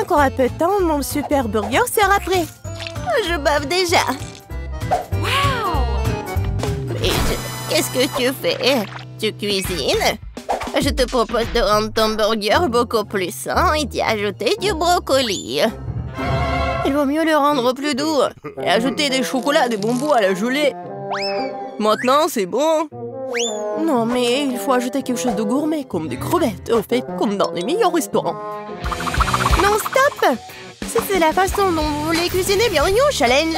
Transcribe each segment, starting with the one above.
encore un peu de temps, mon super burger sera prêt. Je bave déjà. Qu'est-ce que tu fais? Tu cuisines? Je te propose de rendre ton burger beaucoup plus sain et d'y ajouter du brocoli. Il vaut mieux le rendre plus doux et ajouter des chocolats, des bonbons à la gelée. Maintenant, c'est bon. Non, mais il faut ajouter quelque chose de gourmet, comme des crevettes, au fait, comme dans les meilleurs restaurants. Non, stop! Si c'est la façon dont vous voulez cuisiner, bienvenue au challenge.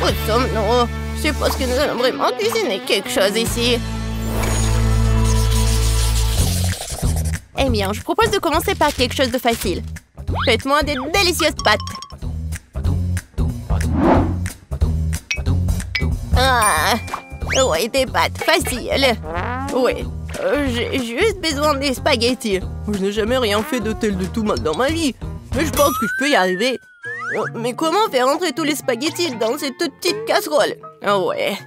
Où sommes-nous? Je suppose que nous allons vraiment cuisiner quelque chose ici. Eh bien, je propose de commencer par quelque chose de facile. Faites-moi des délicieuses pâtes. Ah, ouais, des pâtes faciles. Ouais, j'ai juste besoin des spaghettis. Je n'ai jamais rien fait de tel de tout mal dans ma vie. Mais je pense que je peux y arriver. Mais comment faire entrer tous les spaghettis dans cette petite casserole? Ah ouais,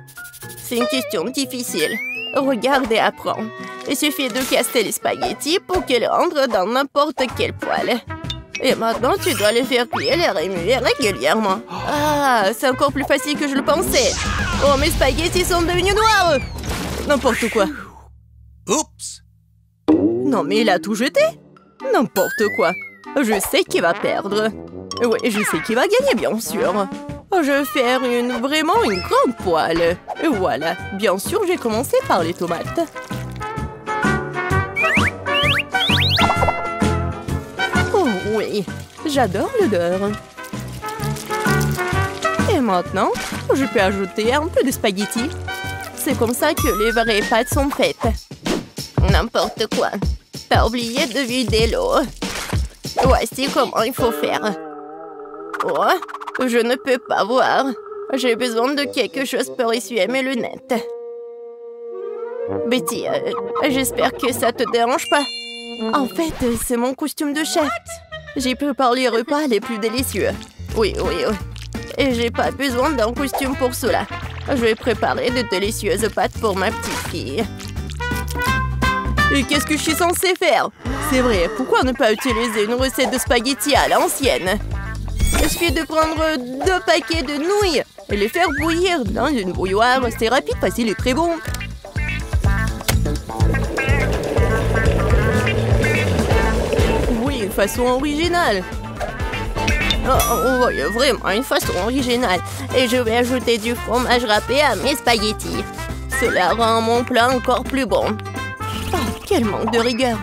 c'est une question difficile. Regarde et apprends. Il suffit de casser les spaghettis pour qu'ils rentrent dans n'importe quel poêle. Et maintenant, tu dois les faire cuire et les remuer régulièrement. Ah, c'est encore plus facile que je le pensais. Oh, mes spaghettis sont devenus noirs. N'importe quoi. Oups! Non, mais il a tout jeté. N'importe quoi. Je sais qui va perdre. Oui, je sais qui va gagner, bien sûr. Je vais faire vraiment une grande poêle. Et voilà. Bien sûr, j'ai commencé par les tomates. Oh oui, j'adore l'odeur. Et maintenant, je peux ajouter un peu de spaghettis. C'est comme ça que les vraies pâtes sont prêtes. N'importe quoi. Pas oublier de vider l'eau. Voici comment il faut faire. Oh, je ne peux pas voir. J'ai besoin de quelque chose pour essuyer mes lunettes. Betty, j'espère que ça te dérange pas. En fait, c'est mon costume de chef. J'ai préparé les repas les plus délicieux. Oui. Et j'ai pas besoin d'un costume pour cela. Je vais préparer de délicieuses pâtes pour ma petite fille. Et qu'est-ce que je suis censée faire? C'est vrai, pourquoi ne pas utiliser une recette de spaghettis à l'ancienne? Il suffit de prendre 2 paquets de nouilles et les faire bouillir dans une bouilloire. C'est rapide, facile et très bon. Oui, une façon originale. Oh, oui, vraiment une façon originale. Et je vais ajouter du fromage râpé à mes spaghettis. Cela rend mon plat encore plus bon. Oh, quel manque de rigueur.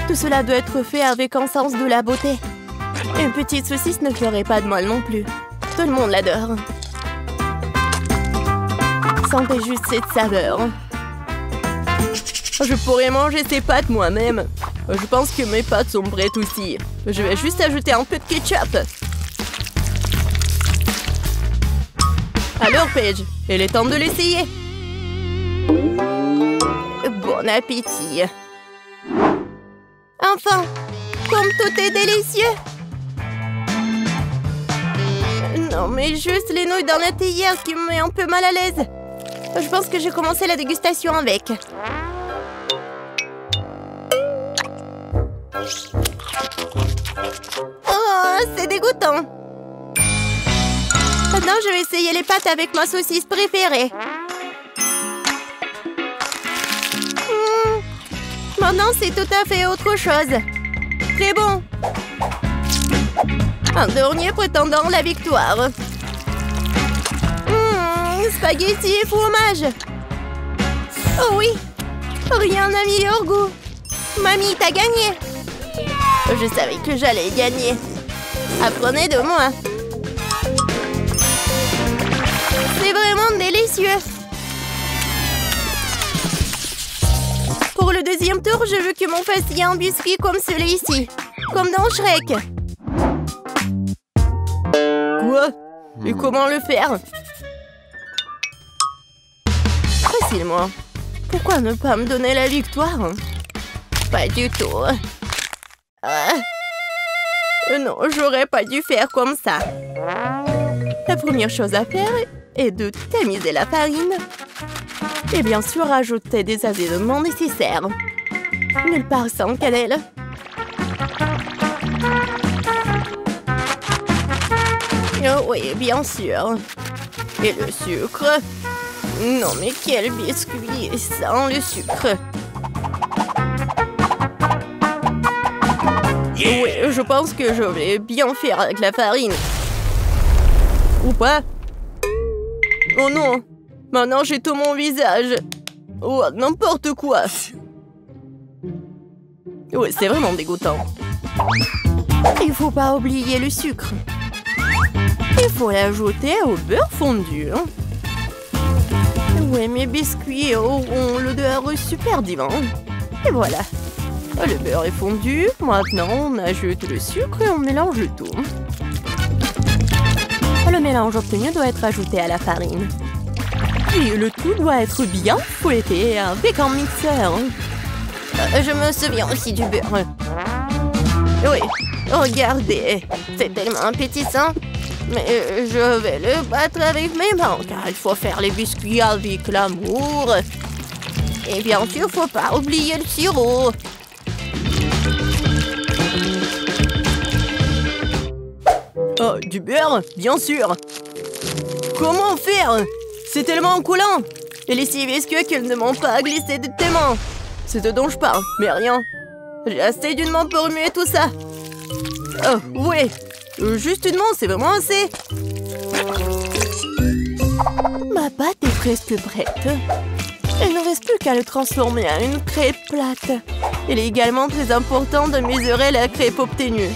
Tout cela doit être fait avec un sens de la beauté. Une petite saucisse ne ferait pas de mal non plus. Tout le monde l'adore. Sentez juste cette saveur. Je pourrais manger ces pâtes moi-même. Je pense que mes pâtes sont prêtes aussi. Je vais juste ajouter un peu de ketchup. Alors, Paige, il est temps de l'essayer. Bon appétit. Enfin, comme tout est délicieux. Non, mais juste les nouilles dans la théière qui me met un peu mal à l'aise. Je pense que j'ai commencé la dégustation avec. Oh, c'est dégoûtant. Maintenant, je vais essayer les pâtes avec ma saucisse préférée. Maintenant, c'est tout à fait autre chose. Très bon. Un dernier prétendant la victoire. Spaghetti et fromage. Oh oui, rien n'a meilleur goût. Mamie, t'as gagné. Je savais que j'allais gagner. Apprenez de moi. C'est vraiment délicieux. Pour le deuxième tour, je veux que mon fils y ait un biscuit comme celui-ci. Comme dans Shrek. Quoi? Et comment le faire? Facilement. Pourquoi ne pas me donner la victoire? Pas du tout. Non, j'aurais pas dû faire comme ça. La première chose à faire est de tamiser la farine. Et bien sûr, ajouter des assaisonnements nécessaires. Nulle part sans cannelle. Oh oui, bien sûr. Et le sucre? Non, mais quel biscuit sans le sucre? Oui, je pense que je vais bien faire avec la farine. Ou pas? Oh non! Maintenant, j'ai tout mon visage. Oh, n'importe quoi. Oui, c'est vraiment dégoûtant. Il faut pas oublier le sucre. Il faut l'ajouter au beurre fondu. Oui, mes biscuits auront l'odeur super divin. Et voilà. Le beurre est fondu. Maintenant, on ajoute le sucre et on mélange le tout. Le mélange obtenu doit être ajouté à la farine. Et le tout doit être bien fouetté avec un mixeur. Je me souviens aussi du beurre. Oui, regardez. C'est tellement appétissant. Mais je vais le battre avec mes mains, car il faut faire les biscuits avec l'amour. Et bien sûr, faut pas oublier le sirop. Oh, du beurre, bien sûr. Comment faire? C'est tellement coulant. Et les 6 biscuits qu'ils ne m'ont pas glissé de tes mains. C'est ce dont je parle, mais rien. J'ai assez d'une main pour remuer tout ça. Oh, ouais. Juste une main, c'est vraiment assez. Ma pâte est presque prête. Il ne reste plus qu'à le transformer en une crêpe plate. Il est également très important de mesurer la crêpe obtenue.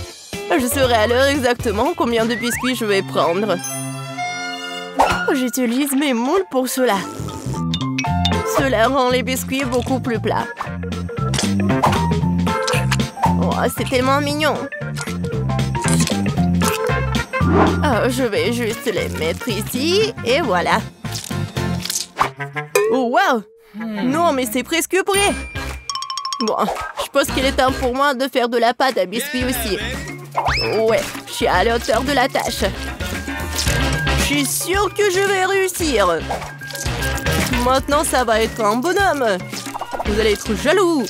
Je saurai alors exactement combien de biscuits je vais prendre. J'utilise mes moules pour cela. Cela rend les biscuits beaucoup plus plats. Oh, c'est tellement mignon. Oh, je vais juste les mettre ici et voilà. Oh, wow! Non, mais c'est presque prêt. Bon, je pense qu'il est temps pour moi de faire de la pâte à biscuits aussi. Ouais, je suis à la hauteur de la tâche. Je suis sûre que je vais réussir. Maintenant, ça va être un bonhomme. Vous allez être jaloux.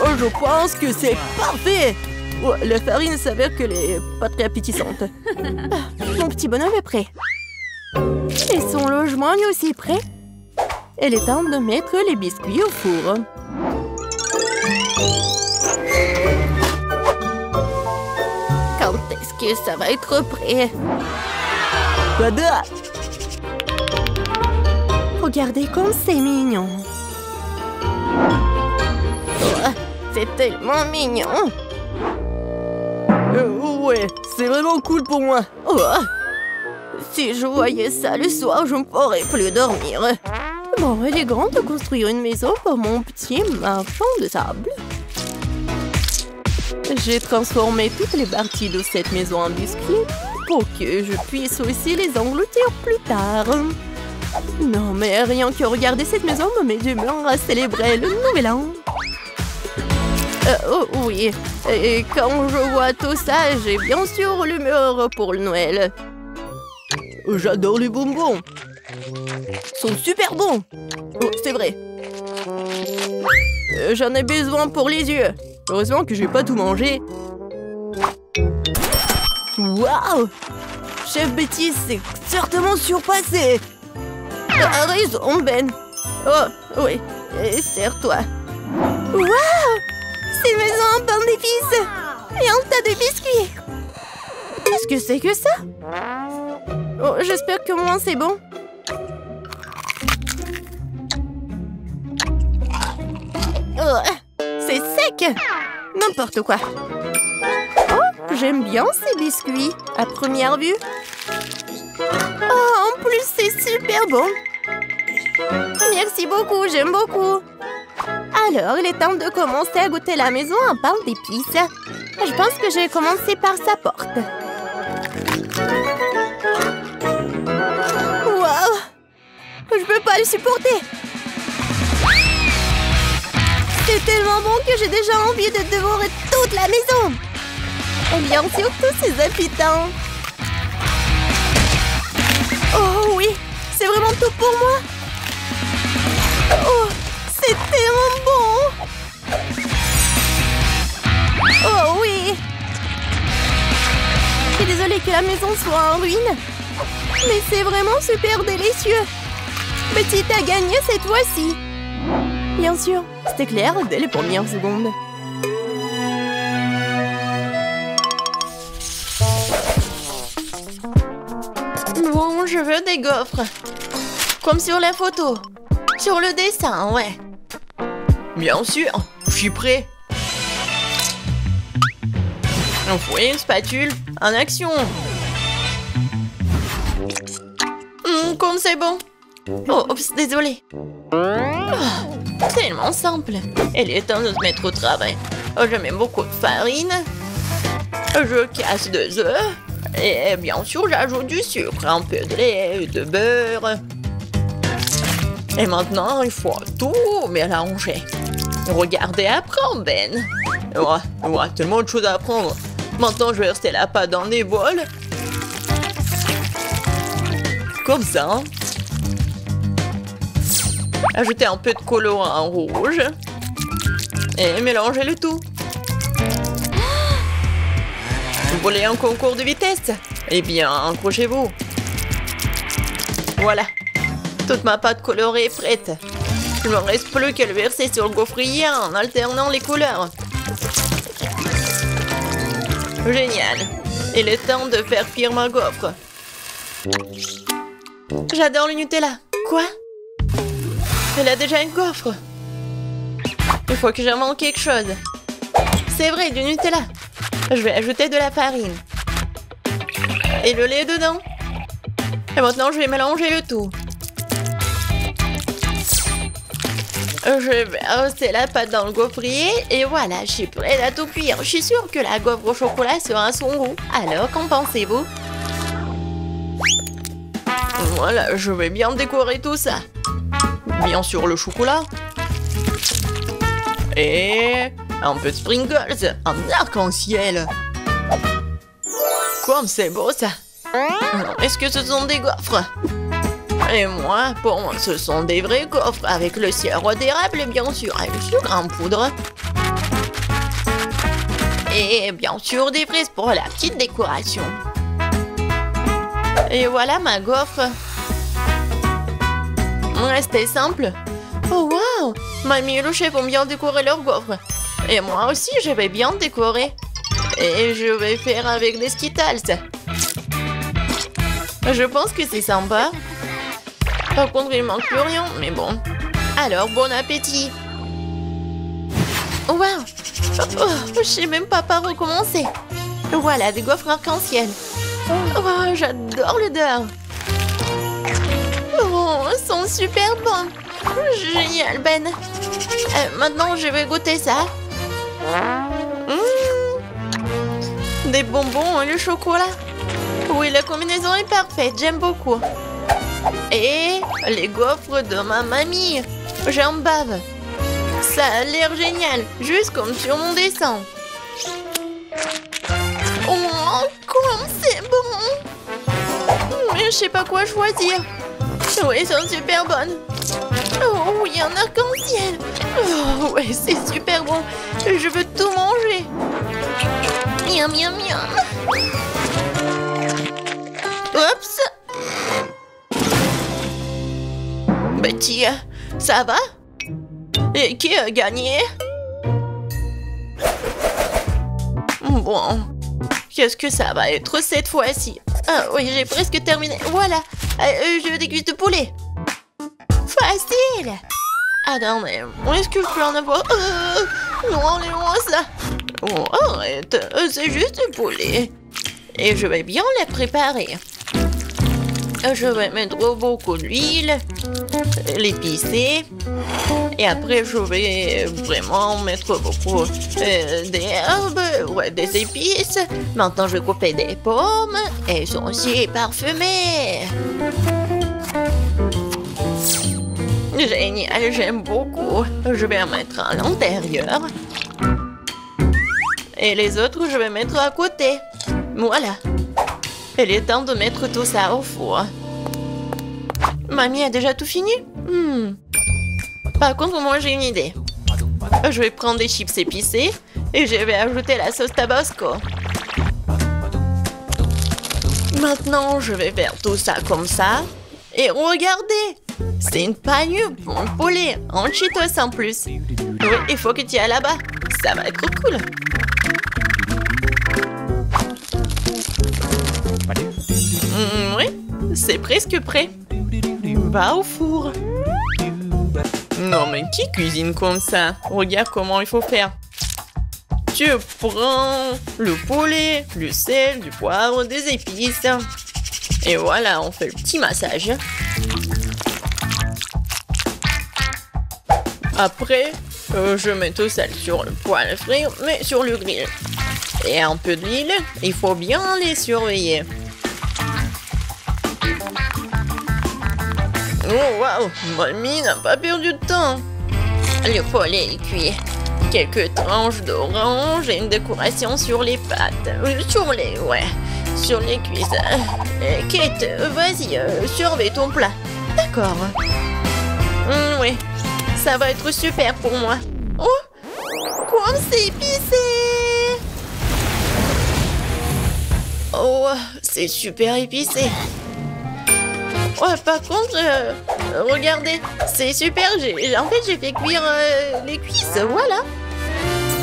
Oh, je pense que c'est parfait. Oh, la farine s'avère qu'elle est pas très appétissante. Mon petit bonhomme est prêt. Et son logement est aussi prêt. Il est temps de mettre les biscuits au four. Quand est-ce que ça va être prêt? Tada! Regardez comme c'est mignon. Oh, c'est tellement mignon. Ouais, c'est vraiment cool pour moi. Oh, si je voyais ça le soir, je ne pourrais plus dormir. Bon, il est grand de construire une maison pour mon petit marchand de sable. J'ai transformé toutes les parties de cette maison en biscuits pour que je puisse aussi les engloutir plus tard. Non, mais rien que regarder cette maison me met d'humeur à célébrer le nouvel an. Oh oui, et quand je vois tout ça, j'ai bien sûr l'humeur pour le Noël. J'adore les bonbons. Ils sont super bons. Oh, c'est vrai. J'en ai besoin pour les yeux. Heureusement que j'ai pas tout mangé. Waouh! Chef Betty s'est certainement surpassé. T'as raison, Ben. Oh, oui. Et serre-toi. Waouh! C'est maison en pain d'épices. Et un tas de biscuits. Qu'est-ce que c'est que ça? Oh, j'espère que moi c'est bon. Oh, c'est sec. N'importe quoi. Oh, j'aime bien ces biscuits, à première vue. Oh, en plus, c'est super bon. Merci beaucoup, j'aime beaucoup. Alors, il est temps de commencer à goûter la maison en pain d'épices. Je pense que je vais commencer par sa porte. Waouh! Je peux pas le supporter. C'est tellement bon que j'ai déjà envie de dévorer toute la maison. Et bien sûr, tous ces habitants. Oh oui, c'est vraiment tout pour moi. soit en ruine. Mais c'est vraiment super délicieux. Petite a gagné cette fois-ci. Bien sûr, c'était clair dès les premières secondes. Bon, je veux des gaufres. Comme sur la photo. Sur le dessin, ouais. Bien sûr, je suis prêt. Un fouet, une spatule, en action. Comme c'est bon. Oh, oups, désolé. Tellement simple. Il est temps de se mettre au travail. Je mets beaucoup de farine. Je casse 2 œufs. Et bien sûr, j'ajoute du sucre, un peu de lait, de beurre. Et maintenant, il faut tout mélanger. Regardez, apprends, Ben. Ouais, tellement de choses à apprendre. Maintenant, je vais verser la pâte dans des bols. Comme ça. Ajoutez un peu de colorant rouge. Et mélangez le tout. Vous voulez un concours de vitesse? Eh bien, accrochez-vous. Voilà. Toute ma pâte colorée est prête. Il ne me reste plus qu'à le verser sur le gaufrier en alternant les couleurs. Génial. Il est temps de faire cuire ma gaufre. J'adore le Nutella. Quoi? Elle a déjà une gaufre. Il faut que j'invente quelque chose. C'est vrai, du Nutella. Je vais ajouter de la farine. Et le lait dedans. Et maintenant, je vais mélanger le tout. Je vais verser la pâte dans le gaufrier et voilà, je suis prête à tout cuire. Je suis sûre que la gaufre au chocolat sera à son goût. Alors, qu'en pensez-vous? Voilà, je vais bien décorer tout ça. Bien sûr, le chocolat. Et un peu de sprinkles, un arc-en-ciel. Comme c'est beau ça. Est-ce que ce sont des gaufres? Et moi, pour moi, ce sont des vrais gaufres avec le sirop d'érable, bien sûr, et le sucre en poudre. Et bien sûr, des fraises pour la petite décoration. Et voilà ma gaufre. C'était simple. Oh wow! Mamie et le chef ont bien décoré leur gaufre. Et moi aussi, je vais bien décorer. Et je vais faire avec des Skittles. Je pense que c'est sympa. Par contre, il manque plus rien, mais bon. Alors, bon appétit. Wow! Oh, je sais même pas par où commencer. Voilà, des gaufres arc-en-ciel. Oh, j'adore l'odeur. Oh, elles sont super bonnes. Génial, Ben. Maintenant, je vais goûter ça. Des bonbons et le chocolat. Oui, la combinaison est parfaite. J'aime beaucoup. Et les gaufres de ma mamie. J'en bave. Ça a l'air génial. Juste comme sur mon dessin. Oh, comme c'est bon. Mais je sais pas quoi choisir. Oui, elles sont super bonnes. Oh oui, un arc-en-ciel. Oh ouais, c'est super bon. Je veux tout manger. Miam, miam, miam. Oups. Betty, ça va? Et qui a gagné? Bon, qu'est-ce que ça va être cette fois-ci? Ah oui, j'ai presque terminé. Voilà, je déguste poulet. Facile. Attends, mais est-ce que je peux en avoir? Non, enlève-moi ça. Oh, arrête, c'est juste du poulet. Et je vais bien la préparer. Je vais mettre beaucoup d'huile, l'épicer. Et après, je vais vraiment mettre beaucoup d'herbes, ouais, des épices. Maintenant, je vais couper des pommes. Elles sont aussi parfumées. Génial, j'aime beaucoup. Je vais en mettre à l'intérieur. Et les autres, je vais mettre à côté. Voilà. Il est temps de mettre tout ça au four. Mamie a déjà tout fini? Par contre, moi, j'ai une idée. Je vais prendre des chips épicés et je vais ajouter la sauce Tabasco. Maintenant, je vais faire tout ça comme ça. Et regardez, c'est une panure pour un poulet en Cheetos en plus. Oui, il faut que tu ailles là-bas. Ça va être cool. Oui, c'est presque prêt. Va au four. Non, mais qui cuisine comme ça? Regarde comment il faut faire. Tu prends le poulet, du sel, du poivre, des épices. Et voilà, on fait le petit massage. Après, je mets tout ça sur le poêle à frire, mais sur le grill. Et un peu d'huile, il faut bien les surveiller. Oh waouh, mamie n'a pas perdu de temps. Le poulet est cuit. Quelques tranches d'orange et une décoration sur les pâtes. Sur les cuisses. Kate, vas-y, surveille ton plat. D'accord. Oui, ça va être super pour moi. Oh, comme c'est épicé. Oh, c'est super épicé. Ouais, par contre, regardez, c'est super. En fait, j'ai fait cuire les cuisses, voilà.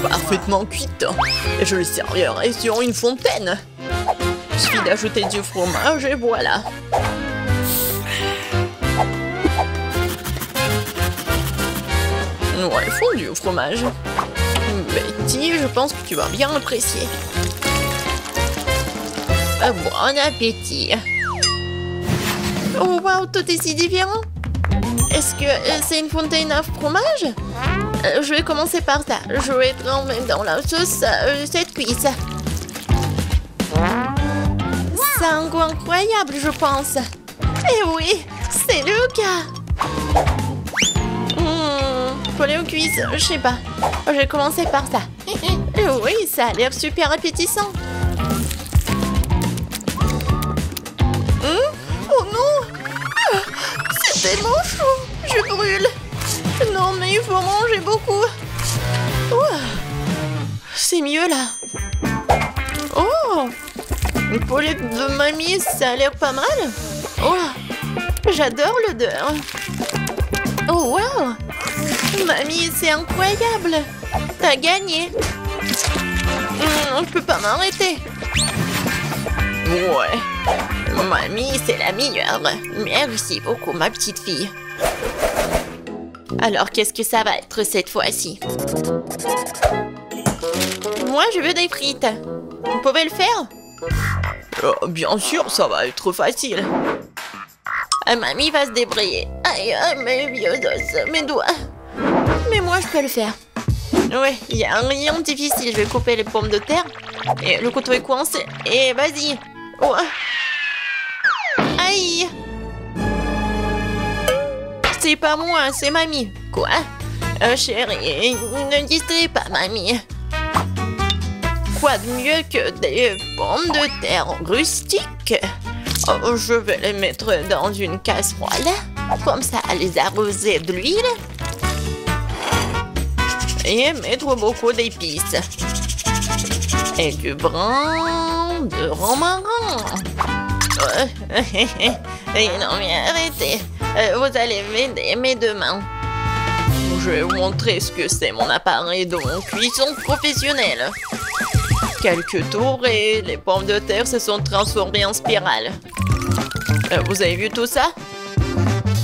Parfaitement cuite. Et je le servirai sur une fontaine. Il suffit d'ajouter du fromage et voilà. Ouais, fondu au fromage. Betty, je pense que tu vas bien apprécier. Bon appétit. Oh wow, tout est si différent. Est-ce que c'est une fontaine à fromage? Je vais commencer par ça. Je vais tremper dans la sauce cette cuisse. C'est un goût incroyable, je pense. Eh oui, c'est le cas. Poulet aux cuisses, je sais pas. Je vais commencer par ça. Oui, ça a l'air super appétissant. Oh non! C'est tellement chaud! Je brûle! Non, mais il faut manger beaucoup! C'est mieux là! Oh! Le poulet de mamie, ça a l'air pas mal! Oh! J'adore l'odeur! Oh wow! Mamie, c'est incroyable! T'as gagné! Je peux pas m'arrêter! Ouais! Mamie, c'est la meilleure. Merci beaucoup, ma petite fille. Alors, qu'est-ce que ça va être cette fois-ci? Moi, je veux des frites. Vous pouvez le faire? Bien sûr, ça va être facile. Mamie va se débrouiller. Aïe, mes vieux os, mes doigts. Mais moi, je peux le faire. Ouais, il n'y a rien de difficile. Je vais couper les pommes de terre. Et le couteau est coincé. Et vas-y. Oh. Aïe! C'est pas moi, c'est mamie. Quoi? Chérie, ne distrais pas mamie. Quoi de mieux que des pommes de terre rustiques? Oh, je vais les mettre dans une casserole. Comme ça, les arroser de l'huile. Et mettre beaucoup d'épices. Et du brin de romarin. Non mais arrêtez, vous allez m'aider mes deux mains. Je vais vous montrer ce que c'est mon appareil de cuisson professionnelle. Quelques tours et les pommes de terre se sont transformées en spirale. Vous avez vu tout ça?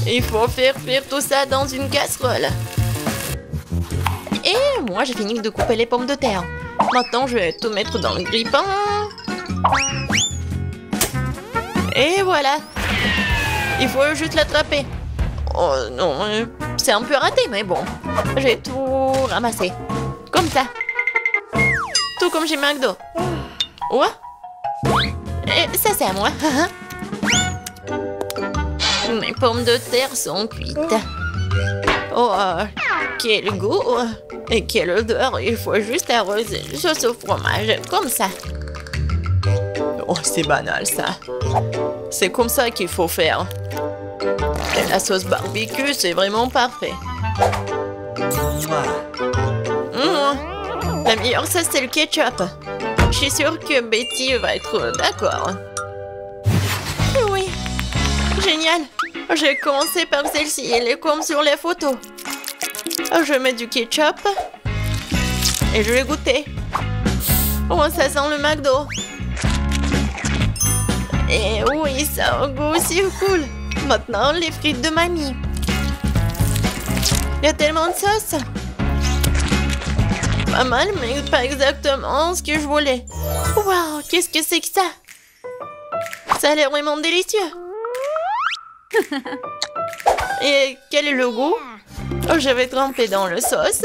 Il faut faire cuire tout ça dans une casserole. Et moi j'ai fini de couper les pommes de terre. Maintenant je vais tout mettre dans le grille-pain. Et voilà. Il faut juste l'attraper. Oh non, c'est un peu raté, mais bon. J'ai tout ramassé. Comme ça. Tout comme chez McDo. Ouais. Et ça, c'est à moi. Mes pommes de terre sont cuites. Oh, quel goût. Et quelle odeur. Il faut juste arroser le sauce au fromage. Comme ça. Oh, c'est banal, ça. C'est comme ça qu'il faut faire. Et la sauce barbecue, c'est vraiment parfait. La meilleure sauce, c'est le ketchup. Je suis sûre que Betty va être d'accord. Génial! J'ai commencé par celle-ci, elle est comme sur les photos. Je mets du ketchup et je vais goûter. Oh, ça sent le McDo. Et oui, ça a un goût aussi cool. Maintenant, les frites de mamie. Il y a tellement de sauce. Pas mal, mais pas exactement ce que je voulais. Waouh, qu'est-ce que c'est que ça? Ça a l'air vraiment délicieux. Et quel est le goût? Oh, je vais tremper dans le sauce.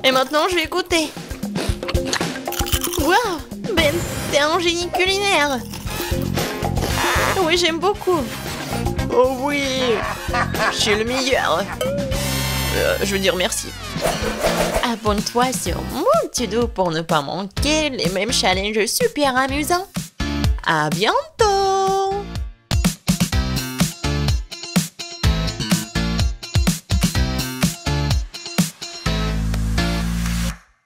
Et maintenant, je vais goûter. Waouh, Ben, t'es un génie culinaire. Oui, j'aime beaucoup. Oh oui, je suis le meilleur. Je veux dire merci. Abonne-toi sur mon tuto pour ne pas manquer les mêmes challenges super amusants. À bientôt!